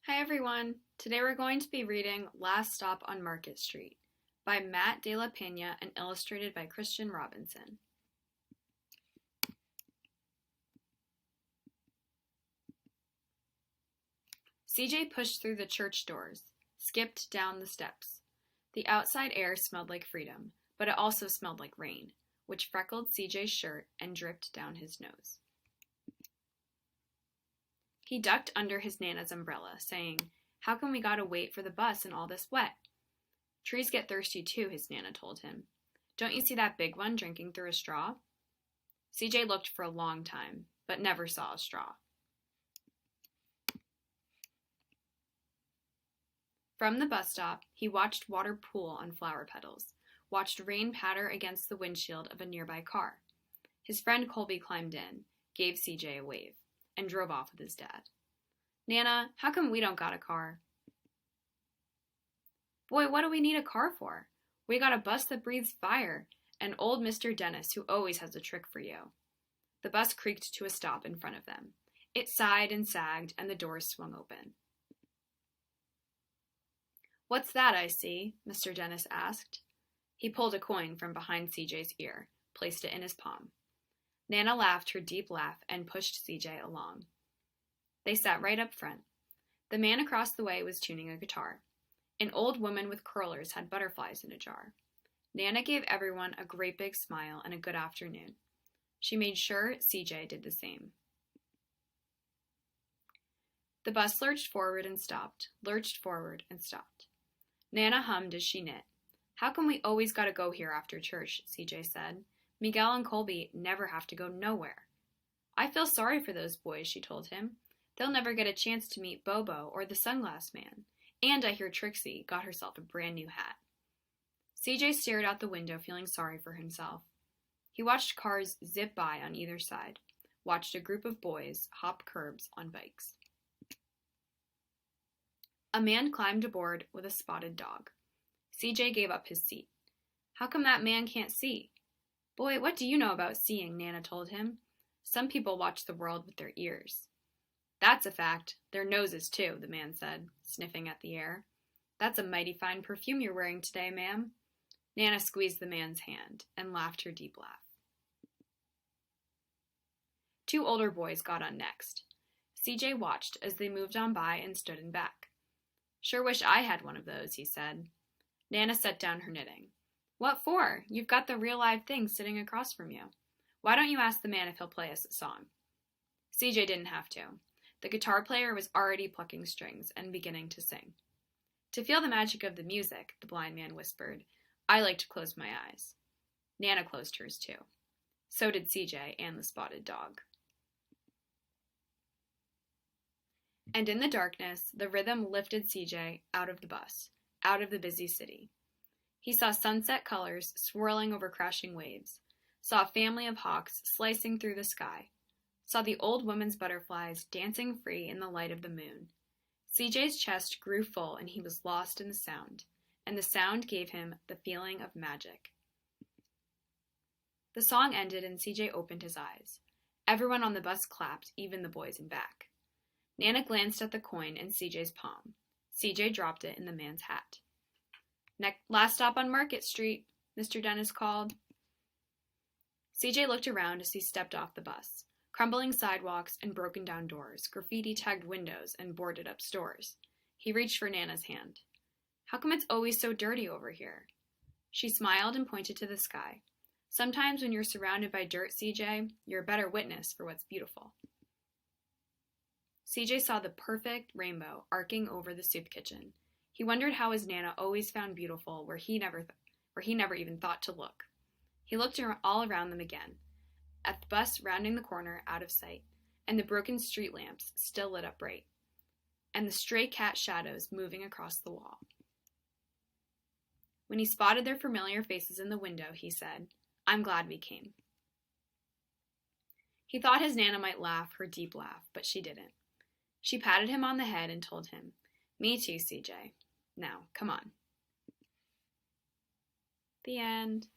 Hi everyone! Today we're going to be reading Last Stop on Market Street by Matt de la Peña and illustrated by Christian Robinson. CJ pushed through the church doors, skipped down the steps. The outside air smelled like freedom, but it also smelled like rain, which freckled CJ's shirt and dripped down his nose. He ducked under his Nana's umbrella, saying, "How come we gotta wait for the bus in all this wet?" "Trees get thirsty too," his Nana told him. "Don't you see that big one drinking through a straw?" CJ looked for a long time, but never saw a straw. From the bus stop, he watched water pool on flower petals, watched rain patter against the windshield of a nearby car. His friend Colby climbed in, gave CJ a wave, and drove off with his dad. "Nana, how come we don't got a car?" "Boy, what do we need a car for? We got a bus that breathes fire, and old Mr. Dennis who always has a trick for you." The bus creaked to a stop in front of them. It sighed and sagged, and the doors swung open. "What's that I see?" Mr. Dennis asked. He pulled a coin from behind CJ's ear, placed it in his palm. Nana laughed her deep laugh and pushed CJ along. They sat right up front. The man across the way was tuning a guitar. An old woman with curlers had butterflies in a jar. Nana gave everyone a great big smile and a good afternoon. She made sure CJ did the same. The bus lurched forward and stopped, lurched forward and stopped. Nana hummed as she knit. "How come we always gotta go here after church?" CJ said. "Miguel and Colby never have to go nowhere." "I feel sorry for those boys," she told him. "They'll never get a chance to meet Bobo or the Sunglass Man. And I hear Trixie got herself a brand new hat." CJ stared out the window, feeling sorry for himself. He watched cars zip by on either side, watched a group of boys hop curbs on bikes. A man climbed aboard with a spotted dog. CJ gave up his seat. "How come that man can't see?" "Boy, what do you know about seeing?" Nana told him. "Some people watch the world with their ears." "That's a fact. Their noses, too," the man said, sniffing at the air. "That's a mighty fine perfume you're wearing today, ma'am." Nana squeezed the man's hand and laughed her deep laugh. Two older boys got on next. CJ watched as they moved on by and stood in back. "Sure wish I had one of those," he said. Nana set down her knitting. "What for? You've got the real live thing sitting across from you. Why don't you ask the man if he'll play us a song?" CJ didn't have to. The guitar player was already plucking strings and beginning to sing. "To feel the magic of the music," the blind man whispered, "I like to close my eyes." Nana closed hers too. So did CJ and the spotted dog. And in the darkness, the rhythm lifted CJ out of the bus, out of the busy city. He saw sunset colors swirling over crashing waves, saw a family of hawks slicing through the sky, saw the old woman's butterflies dancing free in the light of the moon. CJ's chest grew full and he was lost in the sound, and the sound gave him the feeling of magic. The song ended and CJ opened his eyes. Everyone on the bus clapped, even the boys in back. Nana glanced at the coin in CJ's palm. CJ dropped it in the man's hat. "Last stop on Market Street," Mr. Dennis called. CJ looked around as he stepped off the bus. Crumbling sidewalks and broken down doors, graffiti-tagged windows, and boarded-up stores. He reached for Nana's hand. "How come it's always so dirty over here?" She smiled and pointed to the sky. "Sometimes when you're surrounded by dirt, CJ, you're a better witness for what's beautiful." CJ saw the perfect rainbow arcing over the soup kitchen. He wondered how his Nana always found beautiful where he never even thought to look. He looked all around them again, at the bus rounding the corner out of sight, and the broken street lamps still lit up bright, and the stray cat shadows moving across the wall. When he spotted their familiar faces in the window, he said, "I'm glad we came." He thought his Nana might laugh her deep laugh, but she didn't. She patted him on the head and told him, "Me too, CJ. Now, come on." The end.